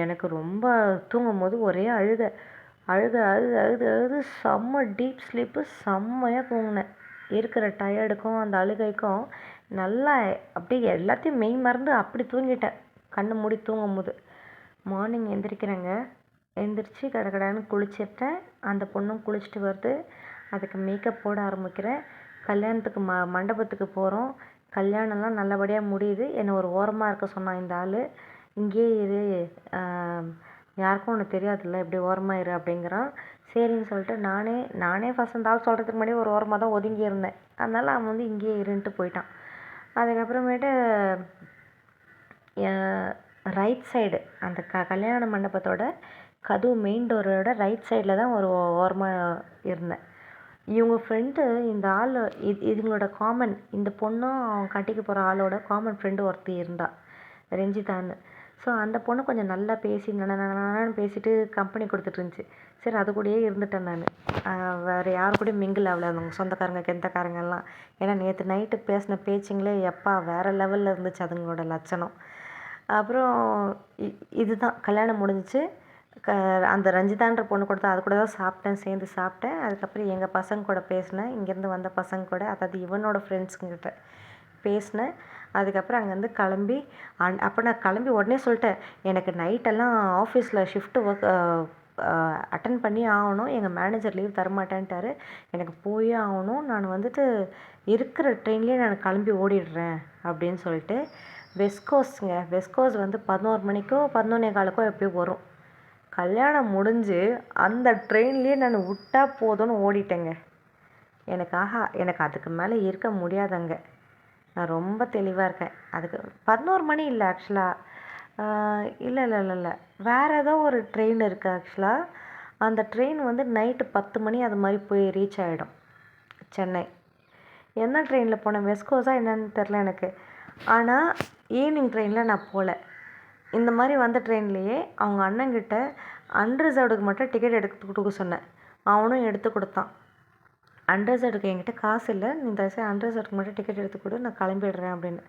எனக்கு ரொம்ப தூங்கும் போது ஒரே அழுது செம்ம டீப் ஸ்லீப்பு, செம்மையாக தூங்கினேன். இருக்கிற டயர்டுக்கும் அந்த அழுகைக்கும் நல்லா அப்படியே எல்லாத்தையும் மெய் மறந்து அப்படி தூங்கிட்டேன் கண்ணை மூடி தூங்கும் போது. மார்னிங் எந்திரிக்கிறேங்க, எந்திரிச்சு கடகடான்னு குளிச்சிட்டேன். அந்த பொண்ணும் குளிச்சுட்டு வருது, அதுக்கு மேக்கப் போட ஆரம்பிக்கிறேன். கல்யாணத்துக்கு மண்டபத்துக்கு போகிறோம். கல்யாணம்லாம் நல்லபடியாக முடியுது. என்னை ஒரு ஓரமாக இருக்க சொன்னான் இந்த ஆள். இங்கேயே இரு, யாருக்கும் ஒன்று தெரியாதுல்ல, இப்படி ஓரமாக இரு அப்படிங்கிறான். சரின்னு சொல்லிட்டு நானே ஃபஸ்ட் அந்த ஆள் சொல்கிறதுக்கு முன்னாடி ஒரு ஓரமாக தான் ஒதுங்கி இருந்தேன். அதனால் அவன் வந்து இங்கேயே இருன்ட்டு போயிட்டான். அதுக்கப்புறமேட்டு ரைட் சைடு அந்த கல்யாண மண்டபத்தோட கதவு மெயின் டோரோட ரைட் சைடில் தான் ஒரு ஓரமாக இருந்தேன். இவங்க ஃப்ரெண்டு இந்த ஆள் இதுங்களோட காமன், இந்த பொண்ணும் அவன் கட்டிக்க போகிற ஆளோட காமன் ஃப்ரெண்டு ஒருத்தி இருந்தா, ரஞ்சிதான்னு. ஸோ அந்த பொண்ணு கொஞ்சம் நல்லா பேசி நடனன்னு பேசிட்டு கம்பெனி கொடுத்துட்டு இருந்துச்சு. சரி அது கூடயே இருந்துட்டேன் நான். வேறு யார் கூடயும் மிங்கிள் ஆகல, அவங்க சொந்தக்காரங்க கெந்தக்காரங்கெல்லாம். ஏன்னா நேற்று நைட்டு பேசின பேச்சுங்களே எப்பா வேறு லெவலில் இருந்துச்சு அதுங்களோட லட்சணம். அப்புறம் இதுதான் கல்யாணம் முடிஞ்சிச்சு. அந்த ரஞ்சிதான்ற பொண்ணு கொடுத்தா அது கூட தான் சாப்பிட்டேன், சேர்ந்து சாப்பிட்டேன். அதுக்கப்புறம் எங்கள் பசங்க கூட பேசினேன், இங்கேருந்து வந்த பசங்க கூட, அதாவது இவனோட ஃப்ரெண்ட்ஸுங்கிட்ட பேசினேன். அதுக்கப்புறம் அங்கேருந்து கிளம்பி அப்போ நான் கிளம்பி உடனே சொல்லிட்டேன், எனக்கு நைட்டெல்லாம் ஆஃபீஸில் ஷிஃப்ட்டு ஒர்க் அட்டன் பண்ணி ஆகணும், எங்கள் மேனேஜர் லீவ் தரமாட்டேன்ட்டாரு, எனக்கு போயே ஆகணும், நான் வந்துட்டு இருக்கிற ட்ரெயின்லேயே நான் கிளம்பி ஓடிடுறேன் அப்படின்னு சொல்லிட்டு வெஸ்ட் கோஸ்ட் வந்து 11 மணிக்கோ 11:15 எப்படியோ வரும். கல்யாணம் முடிஞ்சு அந்த ட்ரெயின்லேயே நான் விட்டா போதும்னு ஓடிட்டேங்க. எனக்கு அதுக்கு மேலே இருக்க முடியாதங்க. நான் ரொம்ப தெளிவாக இருக்கேன். அதுக்கு 11 மணி இல்லை ஆக்சுவலாக, இல்லை வேறு ஏதோ ஒரு ட்ரெயின் இருக்குது ஆக்சுவலாக. அந்த ட்ரெயின் வந்து நைட்டு 10 மணி அது மாதிரி போய் ரீச் ஆகிடும் சென்னை. என்ன ட்ரெயினில் போனேன், வெஸ்ட் கோஸ்டா என்னன்னு தெரில எனக்கு. ஆனால் ஈவினிங் ட்ரெயினில் நான் போகல. இந்த மாதிரி வந்த ட்ரெயின்லேயே அவங்க அண்ணங்கிட்ட அன்ரிசர்வ்டுக்கு மட்டும் டிக்கெட் எடுத்து கொடுக்க சொன்னேன். அவனும் எடுத்து கொடுத்தான். அன்ரிசர்வ்டுக்கு என்கிட்ட காசு இல்லை, நீ தயவுசெய்து அன்ரிசர்வ்டுக்கு மட்டும் டிக்கெட் எடுத்து கொடு, நான் கிளம்பிடுறேன் அப்படின்னு.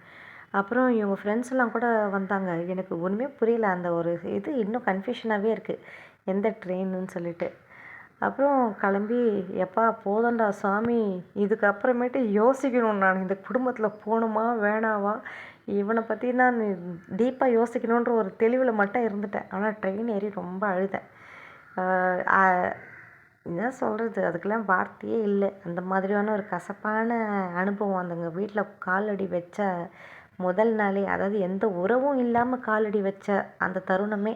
அப்புறம் இவங்க ஃப்ரெண்ட்ஸ்லாம் கூட வந்தாங்க. எனக்கு ஒன்றுமே புரியல, அந்த ஒரு இது இன்னும் கன்ஃபியூஷனாகவே இருக்குது எந்த ட்ரெயின்னு சொல்லிட்டு. அப்புறம் கிளம்பி எப்பா போதண்டா சாமி, இதுக்கப்புறமேட்டு யோசிக்கணும், நான் இந்த குடும்பத்தில் போகணுமா வேணாவா, இவனை பற்றி நான் டீப்பாக யோசிக்கணுன்ற ஒரு தெளிவில் மட்டும் இருந்துட்டேன். ஆனால் ட்ரெயின் ஏறி ரொம்ப அழுதேன். என்ன சொல்கிறது, அதுக்கெல்லாம் வார்த்தையே இல்லை. அந்த மாதிரியான ஒரு கசப்பான அனுபவம். அந்தங்க வீட்டில் காலடி வச்ச முதல் நாளே, அதாவது எந்த உறவும் இல்லாமல் காலடி வச்ச அந்த தருணமே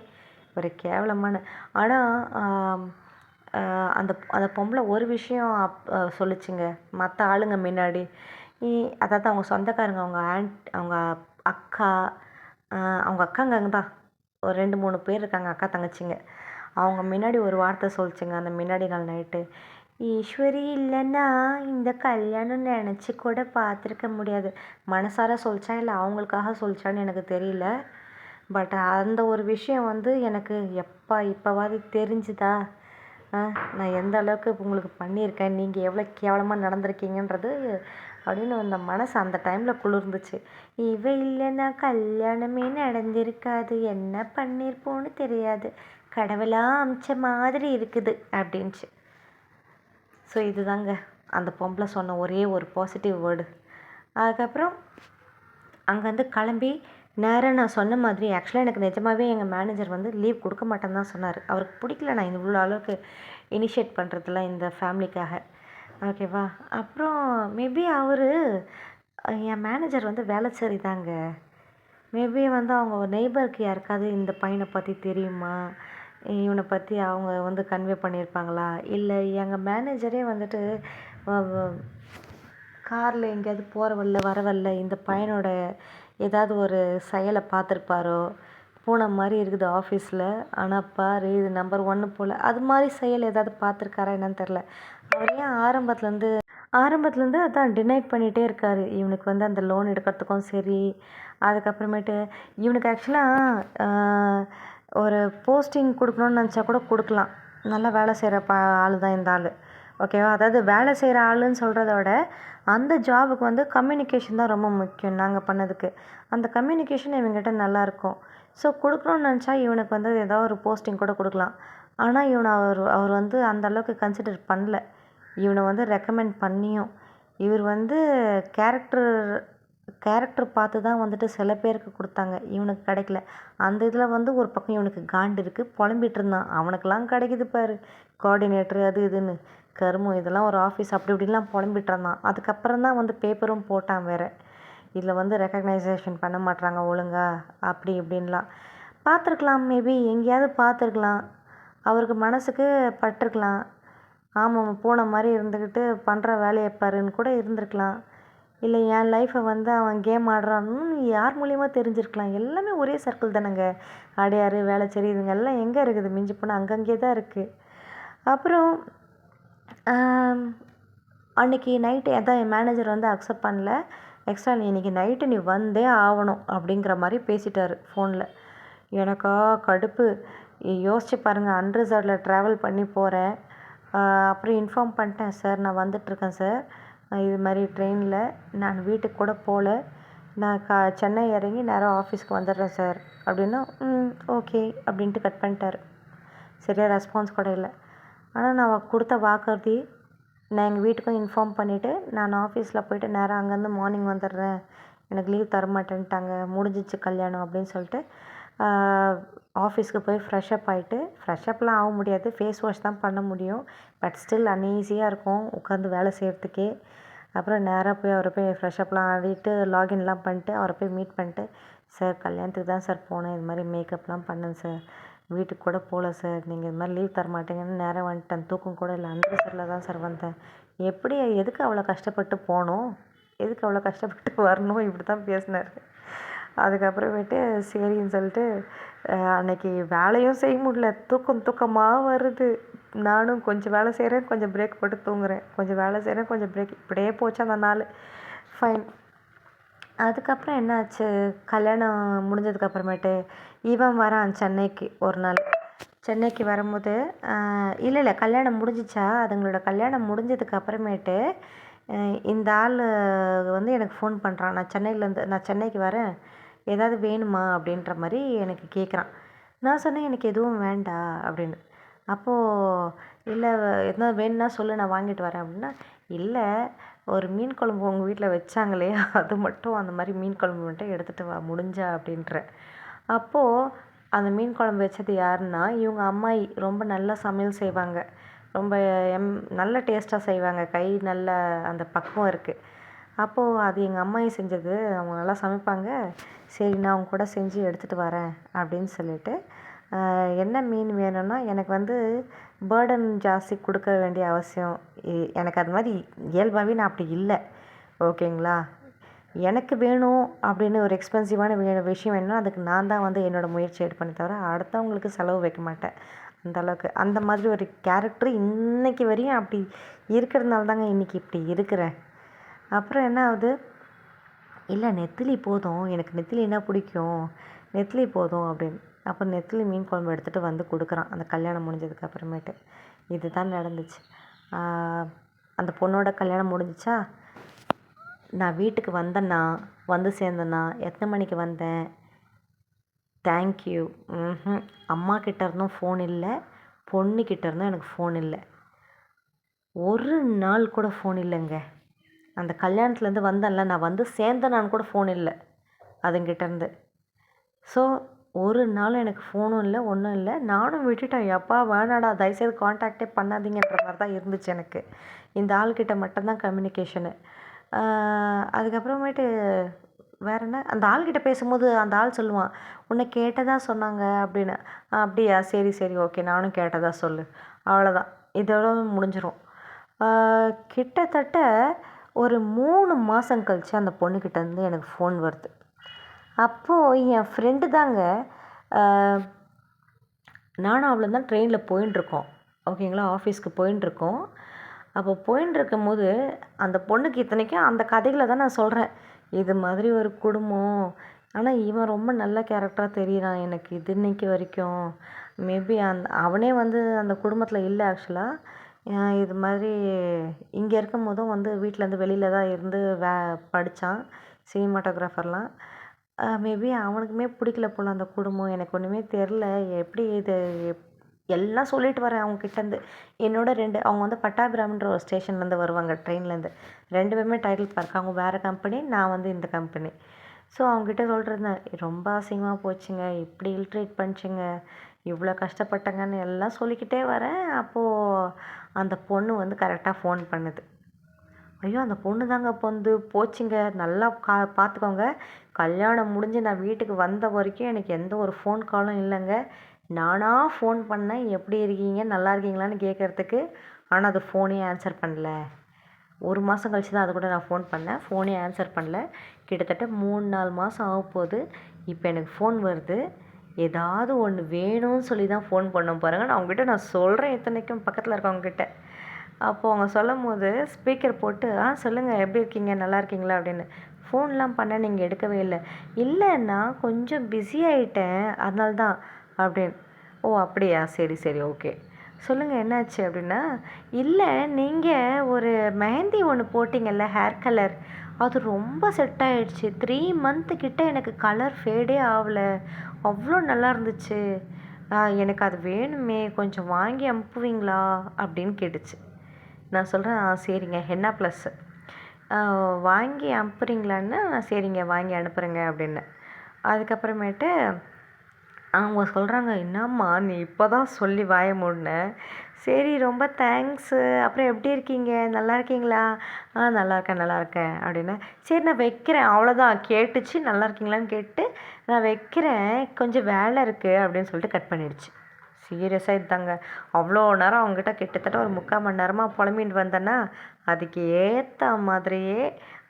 ஒரு கேவலமான. ஆனால் அந்த பொம்பளை ஒரு விஷயம் சொல்லிச்சுங்க மற்ற ஆளுங்க முன்னாடி. அதாவது அவங்க சொந்தக்காரங்க, அவங்க அக்கா, அவங்க அக்காங்க தான் ஒரு 2-3 பேர் இருக்காங்க, அக்கா தங்கச்சிங்க. அவங்க முன்னாடி ஒரு வார்த்தை சொல்லிச்சுங்க அந்த முன்னாடி நாள் நைட்டு. ஈஸ்வரி இல்லைன்னா இந்த கல்யாணம் நினச்சி கூட பார்த்துருக்க முடியாது. மனசார சொல்லிச்சா இல்லை அவங்களுக்காக சொல்லிச்சான்னு எனக்கு தெரியல. பட் அந்த ஒரு விஷயம் வந்து எனக்கு இப்போவாது தெரிஞ்சுதா, நான் எந்த அளவுக்கு உங்களுக்கு பண்ணியிருக்கேன், நீங்கள் எவ்வளோ கேவலமாக நடந்திருக்கீங்கன்றது அப்படின்னு அந்த மனசு அந்த டைமில் குளிர்ந்துச்சு. இவ இல்லைன்னா கல்யாணமே நடந்திருக்காது, என்ன பண்ணியிருப்போன்னு தெரியாது, கடவுளாக அமிச்ச மாதிரி இருக்குது அப்படின்ச்சு. ஸோ இதுதாங்க அந்த பொம்பளை சொன்ன ஒரே ஒரு பாசிட்டிவ் வேர்டு. அதுக்கப்புறம் அங்கேருந்து கிளம்பி நேராக நான் சொன்ன மாதிரி, ஆக்சுவலாக எனக்கு நிஜமாகவே எங்கள் மேனேஜர் வந்து லீவ் கொடுக்க மாட்டேன்னு தான் சொன்னார். அவருக்கு பிடிக்கல நான் இவ்வளோ அளவுக்கு இனிஷியேட் பண்ணுறதுல இந்த ஃபேமிலிக்காக. ஓகேவா. அப்புறம் மேபி என் மேனேஜர் வந்து வேலை சரிதாங்க. மேபி வந்து அவங்க நெய்பருக்கு யாருக்காவது இந்த பையனை பற்றி தெரியுமா, இவனை பற்றி அவங்க வந்து கன்வே பண்ணியிருப்பாங்களா, இல்லை எங்கள் மேனேஜரே வந்துட்டு காரில் எங்கேயாவது போகிற வரவல்ல இந்த பையனோட ஏதாவது ஒரு செயலை பார்த்துருப்பாரோ, பூனை மாதிரி இருக்குது ஆஃபீஸில், ஆனால் பாரு இது நம்பர் 1 போல், அது மாதிரி செயல் ஏதாவது பார்த்துருக்காரா என்னன்னு தெரில. அவர் ஏன் ஆரம்பத்துலேருந்து அதான் டினைட் பண்ணிகிட்டே இருக்கார். இவனுக்கு வந்து அந்த லோன் எடுக்கிறதுக்கும் சரி, அதுக்கப்புறமேட்டு இவனுக்கு ஆக்சுவலாக ஒரு போஸ்டிங் கொடுக்கணுன்னு நினச்சா கூட கொடுக்கலாம். நல்லா வேலை செய்கிற ஆள் தான் இந்த ஆள். ஓகேவா. அதாவது வேலை செய்கிற ஆளுன்னு சொல்கிறத விட அந்த ஜாபுக்கு வந்து கம்யூனிகேஷன் தான் ரொம்ப முக்கியம். நாங்கள் பண்ணதுக்கு அந்த கம்யூனிகேஷன் இவங்ககிட்ட நல்லாயிருக்கும். ஸோ கொடுக்கணுன்னு நினச்சா இவனுக்கு வந்து ஏதாவது ஒரு போஸ்டிங் கூட கொடுக்கலாம். ஆனால் அவர் வந்து அந்த அளவுக்கு கன்சிடர் பண்ணல. இவனை வந்து ரெக்கமெண்ட் பண்ணியும் இவர் வந்து கேரக்டர் பார்த்து தான் வந்துட்டு சில பேருக்கு கொடுத்தாங்க, இவனுக்கு கிடைக்கல. அந்த இதில் வந்து ஒரு பக்கம் இவனுக்கு காண்டு இருக்குது, புலம்பிகிட்டு இருந்தான். அவனுக்கெல்லாம் கிடைக்குது பாரு கோஆர்டினேட்டர் அது இதுன்னு, கருமம் இதெல்லாம் ஒரு ஆஃபீஸ் அப்படி இப்படிலாம் புலம்பிகிட்டு இருந்தான். அதுக்கப்புறம் தான் வந்து பேப்பரும் போட்டான் வேறு, இதில் வந்து ரெக்கக்னைசேஷன் பண்ண மாட்றாங்க ஒழுங்கா அப்படி இப்படின்லாம். பார்த்துருக்கலாம், மேபி எங்கேயாவது பார்த்துருக்கலாம், அவருக்கு மனசுக்கு பட்டிருக்கலாம். ஆமாம் பூனை மாதிரி இருந்துக்கிட்டு பண்ணுற வேலையை பாருன்னு கூட இருந்திருக்கலாம். இல்லை என் லைஃப்பை வந்து அவன் கேம் ஆடுறான்னு யார் மூலியமாக தெரிஞ்சிருக்கலாம். எல்லாமே ஒரே சர்க்கிள் தானேங்க. அடையாறு வேளச்சேரி இதுங்கெல்லாம் எங்கே இருக்குது, மிஞ்சி போனால் அங்கங்கே தான் இருக்குது. அப்புறம் அன்றைக்கி நைட்டு அதான் என் மேனேஜர் வந்து அக்செப்ட் பண்ணல. எக்ஸ்ட்ரா இன்றைக்கி நைட்டு நீ வந்தே ஆகணும் அப்படிங்கிற மாதிரி பேசிட்டார் ஃபோனில். எனக்கா கடுப்பு. யோசிச்சு பாருங்கள், அன்ரிசர்வ்டில் ட்ராவல் பண்ணி போகிறேன். அப்புறம் இன்ஃபார்ம் பண்ணிட்டேன், சார் நான் வந்துட்டுருக்கேன் சார், இது மாதிரி ட்ரெயினில் நான் வீட்டுக்கு கூட போகல, நான் சென்னை இறங்கி நேராக ஆஃபீஸ்க்கு வந்துடுறேன் சார் அப்படின்னா, ஓகே அப்படின்ட்டு கட் பண்ணிட்டார். சரியாக ரெஸ்பான்ஸ் கூட இல்லை. ஆனால் நான் கொடுத்த வாக்குறுதி, நான் எங்கள் வீட்டுக்கும் இன்ஃபார்ம் பண்ணிவிட்டு நான் ஆஃபீஸில் போய்ட்டு நேராக அங்கேருந்து மார்னிங் வந்துடுறேன், எனக்கு லீவ் தரமாட்டேன்ட்டாங்க, முடிஞ்சிச்சு கல்யாணம் அப்படின்னு சொல்லிட்டு ஆஃபீஸ்க்கு போய் ஃப்ரெஷ்அப் ஆகிட்டு, ஃப்ரெஷ்அப்லாம் ஆக முடியாது, ஃபேஸ் வாஷ் தான் பண்ண முடியும், பட் ஸ்டில் அன்ஈஸியாக இருக்கும் உட்காந்து வேலை செய்கிறதுக்கே. அப்புறம் நேராக போய் அவரை போய் ஃப்ரெஷ்அப்லாம் ஆடிட்டு லாகின்லாம் பண்ணிட்டு அவரை போய் மீட் பண்ணிட்டு, சார் கல்யாணத்துக்கு தான் சார் போனேன், இது மாதிரி மேக்கப்லாம் பண்ணேன் சார், வீட்டுக்கு கூட போகல சார், நீங்கள் இது மாதிரி லீவ் தர மாட்டீங்கன்னு நேராக வந்துட்டேன், தூக்கம் கூட இல்லை, அன்ரிசர்வ்டில் தான் சார் வந்தேன், எப்படி எதுக்கு அவ்வளோ கஷ்டப்பட்டு போகணும், எதுக்கு அவ்வளோ கஷ்டப்பட்டு வரணும், இப்படி தான் பேசினார். அதுக்கப்புறமேட்டு சரின்னு சொல்லிட்டு அன்றைக்கி வேலையும் செய்ய முடியல, தூக்கமாக வருது, நானும் கொஞ்சம் வேலை செய்கிறேன், கொஞ்சம் பிரேக் போட்டு தூங்குறேன், கொஞ்சம் வேலை செய்கிறேன், கொஞ்சம் பிரேக், இப்படியே போச்சு அந்த நாள். ஃபைன். அதுக்கப்புறம் என்னாச்சு, கல்யாணம் முடிஞ்சதுக்கப்புறமேட்டு இவன் வரான் சென்னைக்கு ஒரு நாள். சென்னைக்கு வரும்போது இல்லை கல்யாணம் முடிஞ்சிச்சா, அதுங்களோட கல்யாணம் முடிஞ்சதுக்கு அப்புறமேட்டு இந்த ஆள் வந்து எனக்கு ஃபோன் பண்ணுறான், நான் சென்னைக்கு வரேன், ஏதாவது வேணுமா அப்படின்ற மாதிரி எனக்கு கேட்குறான். நான் சொன்னேன், எனக்கு எதுவும் வேண்டாம் அப்படின்னு. அப்போது இல்லை எதனா வேணும்னா சொல்லு, நான் வாங்கிட்டு வரேன் அப்படின்னா, இல்லை ஒரு மீன் குழம்பு உங்கள் வீட்டில் வச்சாங்களே, அது மட்டும் அந்த மாதிரி மீன் குழம்பு மட்டும் எடுத்துகிட்டு வா முடிஞ்சா அப்படின்ற. அப்போது அந்த மீன் குழம்பு வச்சது யாருன்னா, இவங்க அம்மாயி ரொம்ப நல்லா சமையல் செய்வாங்க, ரொம்ப நல்ல டேஸ்ட்டாக செய்வாங்க, கை நல்ல அந்த பக்குவம் இருக்குது. அப்போது அது எங்கள் அம்மாயி செஞ்சது, அவங்க நல்லா சமைப்பாங்க, சரி நான் அவங்க கூட செஞ்சு எடுத்துகிட்டு வரேன் அப்படின்னு சொல்லிட்டு, என்ன மீன் வேணும்னா, எனக்கு வந்து பேர்டன் ஜாஸ்தி கொடுக்க வேண்டிய அவசியம், எனக்கு அது மாதிரி இயல்பாகவே நான் அப்படி இல்லை, ஓகேங்களா, எனக்கு வேணும் அப்படின்னு ஒரு எக்ஸ்பென்சிவான விஷயம் வேணும்னா அதுக்கு நான் தான் வந்து என்னோடய முயற்சி எடுப்பேனே தவிர அடுத்தவங்களுக்கு செலவு வைக்க மாட்டேன். அந்தளவுக்கு அந்த மாதிரி ஒரு கேரக்டர் இன்றைக்கி வரையும் அப்படி இருக்கிறதுனால தாங்க இன்றைக்கி இப்படி இருக்கிறேன். அப்புறம் என்ன ஆகுது, இல்லை நெத்திலி போதும், எனக்கு நெத்திலின்னா பிடிக்கும், நெத்திலி போதும் அப்படின்னு. அப்போ நெத்திலி மீன் குழம்பு எடுத்துகிட்டு வந்து கொடுக்குறான் அந்த கல்யாணம் முடிஞ்சதுக்கு அப்புறமேட்டு. இது தான் நடந்துச்சு. அந்த பொண்ணோட கல்யாணம் முடிஞ்சிச்சா, நான் வீட்டுக்கு வந்தேன்னா, வந்து சேர்ந்தேன்னா, எத்தனை மணிக்கு வந்தேன், தேங்க்யூ, அம்மா கிட்ட இருந்தும் ஃபோன் இல்லை, பொண்ணுக்கிட்ட இருந்தும் எனக்கு ஃபோன் இல்லை, ஒரு நாள் கூட ஃபோன் இல்லைங்க. அந்த கல்யாணத்துலேருந்து வந்தேன்ல, நான் வந்து சேர்ந்தேனான்னு கூட ஃபோன் இல்லை அதுங்கிட்டேருந்து. ஸோ ஒரு நாள் எனக்கு ஃபோனும் இல்லை, ஒன்றும் இல்லை, நானும் விட்டுட்டேன், எப்பா வேணாடா தயவுசெய்து காண்டாக்டே பண்ணாதீங்கன்ற மாதிரி தான் இருந்துச்சு எனக்கு. இந்த ஆள்கிட்ட மட்டும்தான் கம்யூனிகேஷனு. அதுக்கப்புறமேட்டு வேறு என்ன, அந்த ஆள்கிட்ட பேசும்போது அந்த ஆள் சொல்லுவான், உன்னை கேட்டதா சொன்னாங்க அப்படின்னு. அப்படியா, சரி சரி ஓகே, நானும் கேட்டதா சொல்லு, அவ்வளோதான், இதோட முடிஞ்சிடும். கிட்டத்தட்ட ஒரு 3 மாதம் கழிச்சு அந்த பொண்ணுக்கிட்டேருந்து எனக்கு ஃபோன் வருது. அப்போது என் ஃப்ரெண்டு தாங்க, நானும் அவளை தான் ட்ரெயினில் போயின்ட்டுருக்கோம், ஓகேங்களா, ஆஃபீஸ்க்கு போயின்ட்டுருக்கோம். அப்போ போயின்னு இருக்கும்போது அந்த பொண்ணுக்கு இத்தனைக்கும் அந்த கதைகளை தான் நான் சொல்கிறேன், இது மாதிரி ஒரு குடும்பம், ஆனால் இவன் ரொம்ப நல்ல கேரக்டராக தெரியுறான் எனக்கு இது இன்னைக்கு வரைக்கும், மேபி அவனே வந்து அந்த குடும்பத்தில் இல்லை ஆக்சுவலாக, இது மாதிரி இங்கே இருக்கும் போதும் வந்து வீட்டிலேருந்து வெளியில் தான் இருந்து படித்தான் சினிமாட்டோகிராஃபர்லாம். மேபி அவனுக்குமே பிடிக்கல போல் அந்த குடும்பம், எனக்கு ஒன்றுமே தெரில, எப்படி இது எல்லாம் சொல்லிட்டு வரேன் அவங்கக்கிட்டேருந்து. என்னோட 2 அவங்க வந்து பட்டாபிராம்ன்ற ஒரு ஸ்டேஷன்லேருந்து வருவாங்க ட்ரெயின்லேருந்து, 2 பேருமே டைட்டில் பார்க், அவங்க வேறு கம்பெனி, நான் வந்து இந்த கம்பெனி. ஸோ அவங்ககிட்ட சொல்லிருந்தேன், ரொம்ப அசிங்கமாக போச்சுங்க, இப்படி இல்ட்ரேட் பண்ணிச்சுங்க, இவ்வளோ கஷ்டப்பட்டங்கன்னு எல்லாம் சொல்லிக்கிட்டே வரேன். அப்போது அந்த பொண்ணு வந்து கரெக்டாக ஃபோன் பண்ணுது. ஐயோ அந்த பொண்ணு தாங்க அப்போ வந்து போச்சுங்க, நல்லா பார்த்துக்கோங்க, கல்யாணம் முடிஞ்சு நான் வீட்டுக்கு வந்த வரைக்கும் எனக்கு எந்த ஒரு ஃபோன் காலும் இல்லைங்க, நானாக ஃபோன் பண்ணேன் எப்படி இருக்கீங்க நல்லா இருக்கீங்களான்னு கேட்குறதுக்கு, ஆனால் அது ஃபோனே ஆன்சர் பண்ணல. 1 மாதம் கழிச்சு தான் அது கூட நான் ஃபோன் பண்ணேன், ஃபோனே ஆன்சர் பண்ணல. கிட்டத்தட்ட 3-4 மாதம் ஆகப்போகுது, இப்போ எனக்கு ஃபோன் வருது, ஏதாவது ஒன்று வேணும்னு சொல்லி தான் ஃபோன் பண்ண பாருங்க. நான் அவங்ககிட்ட நான் சொல்கிறேன், இத்தனைக்கும் பக்கத்தில் இருக்கவங்ககிட்ட. அப்போது அவங்க சொல்லும் போது ஸ்பீக்கர் போட்டு, சொல்லுங்கள் எப்படி இருக்கீங்க நல்லா இருக்கீங்களா அப்படின்னு. ஃபோன்லாம் பண்ணேன் நீங்கள் எடுக்கவே இல்லை. இல்லை நான் கொஞ்சம் பிஸி ஆகிட்டேன் அதனால தான் அப்படின்னு. ஓ அப்படியா, சரி சரி ஓகே, சொல்லுங்கள் என்னாச்சு அப்படின்னா, இல்லை நீங்கள் ஒரு மெஹந்தி ஒன்று போட்டிங்கல்ல ஹேர் கலர், அது ரொம்ப செட் ஆகிடுச்சு. 3 மந்த்து கிட்ட எனக்கு கலர் ஃபேடே ஆகலை, அவ்வளோ நல்லா இருந்துச்சு. எனக்கு அது வேணுமே, கொஞ்சம் வாங்கி அனுப்புவீங்களா அப்படின்னு கேட்டுச்சு. நான் சொல்கிறேன், சரிங்க ஹென்னா ப்ளஸ்ஸு வாங்கி அனுப்புகிறீங்களான்னா, சரிங்க வாங்கி அனுப்புகிறேங்க அப்படின்னு. அதுக்கப்புறமேட்டு அவங்க சொல்கிறாங்க, என்னம்மா நீ இப்போ தான் சொல்லி வாய மூடின, சரி ரொம்ப தேங்க்ஸு, அப்புறம் எப்படி இருக்கீங்க, நல்லா இருக்கீங்களா, நல்லா இருக்கேன் நல்லா இருக்கேன் அப்படின்னா, சரி நான் வைக்கிறேன், அவ்வளோதான் கேட்டுச்சு, நல்லா இருக்கீங்களான்னு கேட்டு நான் வைக்கிறேன், கொஞ்சம் வேலை இருக்குது அப்படின்னு சொல்லிட்டு கட் பண்ணிடுச்சு. சீரியஸாக இதுதாங்க, அவ்வளோ நேரம் அவங்ககிட்ட கிட்டத்தட்ட ஒரு 3/4 மணி நேரமாக புலம்பின்னு வந்தேன்னா, அதுக்கு ஏற்ற மாதிரியே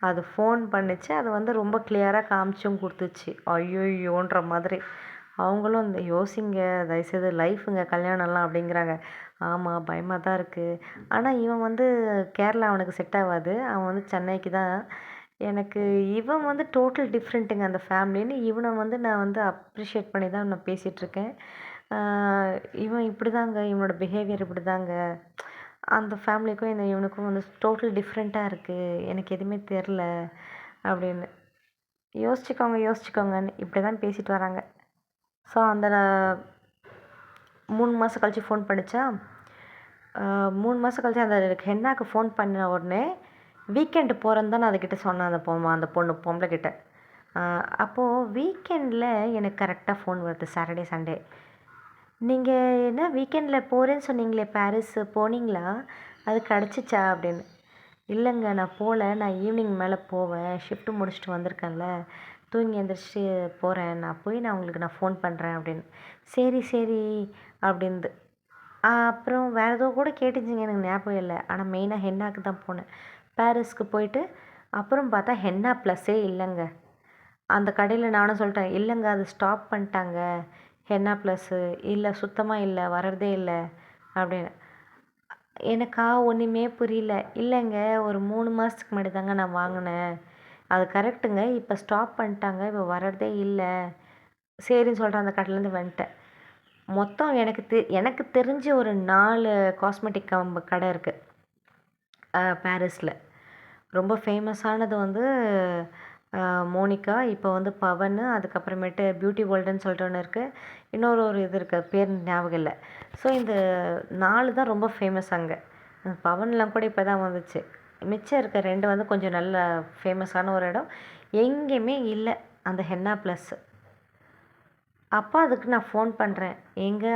அது ஃபோன் பண்ணிச்சு. அது வந்து ரொம்ப கிளியராக காமிச்சும் கொடுத்துச்சு. ஐயோயோன்ற மாதிரி. அவங்களும் இந்த யோசிங்க தயவுசெய்து, லைஃபுங்க கல்யாணம்லாம் அப்படிங்கிறாங்க. ஆமாம் பயமாக தான் இருக்குது. ஆனால் இவன் வந்து கேரளா அவனுக்கு செட் ஆகாது, அவன் வந்து சென்னைக்கு தான். எனக்கு இவன் வந்து டோட்டல் டிஃப்ரெண்ட்டுங்க அந்த ஃபேமிலின்னு. இவனை வந்து நான் வந்து அப்ரிஷியேட் பண்ணி தான் நான் பேசிகிட்ருக்கேன். இவன் இப்படி தாங்க, இவனோட பிஹேவியர் இப்படி தாங்க, அந்த ஃபேமிலிக்கும் இவனுக்கும் வந்து டோட்டல் டிஃப்ரெண்ட்டாக இருக்குது, எனக்கு எதுவுமே தெரில அப்படின்னு. யோசிச்சுக்கோங்கன்னு இப்படி தான் பேசிட்டு வராங்க. ஸோ அந்த 3 மாதம் கழித்து ஃபோன் பண்ணிச்சா, 3 மாதம் கழித்து அந்த ஹென்னாக்கு ஃபோன் பண்ண உடனே வீக்கெண்டு போகிறேன்னு தான் நான் அதுக்கிட்ட சொன்னேன், அந்த பொம்பளை கிட்ட. அப்போது வீக்கெண்டில் எனக்கு கரெக்டாக ஃபோன் வருது, சாட்டர்டே சண்டே. நீங்கள் என்ன வீக்கெண்டில் போகிறேன்னு சொன்னீங்களே பாரிஸ், போனீங்களா, அது கிடச்சிச்சா அப்படின்னு. இல்லைங்க நான் போகல, நான் ஈவினிங் மேலே போவேன், ஷிஃப்ட்டு முடிச்சுட்டு வந்திருக்கேன்ல, தூங்கி எழுந்திரிச்சி போகிறேன், நான் உங்களுக்கு ஃபோன் பண்ணுறேன் அப்படின்னு. சரி அப்படின்து. அப்புறம் வேறு ஏதோ கூட கேட்டுச்சிங்க, எனக்கு ஞாபகம் இல்லை. ஆனால் மெயினாக ஹென்னாக்கு தான் போனேன். பாரிஸ்க்கு போயிட்டு அப்புறம் பார்த்தா ஹென்னா ப்ளஸ்ஸே இல்லைங்க. அந்த கடையில் நானும் சொல்லிட்டேன், இல்லைங்க அது ஸ்டாப் பண்ணிட்டாங்க, ஹென்னா ப்ளஸ்ஸு இல்லை, சுத்தமாக இல்லை, வர்றதே இல்லை அப்படின்னு. எனக்கா ஒன்றுமே புரியல. இல்லைங்க ஒரு 3 மாதத்துக்கு முன்னாடி தாங்க நான் வாங்கினேன், அது கரெக்டுங்க, இப்போ ஸ்டாப் பண்ணிட்டாங்க, இப்போ வர்றதே இல்லை. சரின்னு சொல்லிட்டு அந்த கடையிலேருந்து வந்துட்டேன். மொத்தம் எனக்கு தெரிஞ்சு ஒரு 4 காஸ்மெட்டிக் கடை இருக்குது பாரிஸில். ரொம்ப ஃபேமஸானது வந்து மோனிகா, இப்போ வந்து பவன், அதுக்கப்புறமேட்டு பியூட்டி வேர்ல்டுன்னு சொல்லிட்டு ஒன்று இருக்குது, இன்னொரு இது இருக்குது, பேர் ஞாபகம் இல்லை. ஸோ இந்த 4 தான் ரொம்ப ஃபேமஸ் அங்கே. பவன்லாம் கூட இப்போ தான் வந்துச்சு. மிச்சம் இருக்க 2 வந்து கொஞ்சம் நல்ல ஃபேமஸான ஒரு இடம். எங்கேயுமே இல்லை அந்த ஹென்னா ப்ளஸ்ஸு. அப்போ அதுக்கு நான் ஃபோன் பண்ணுறேன், எங்கே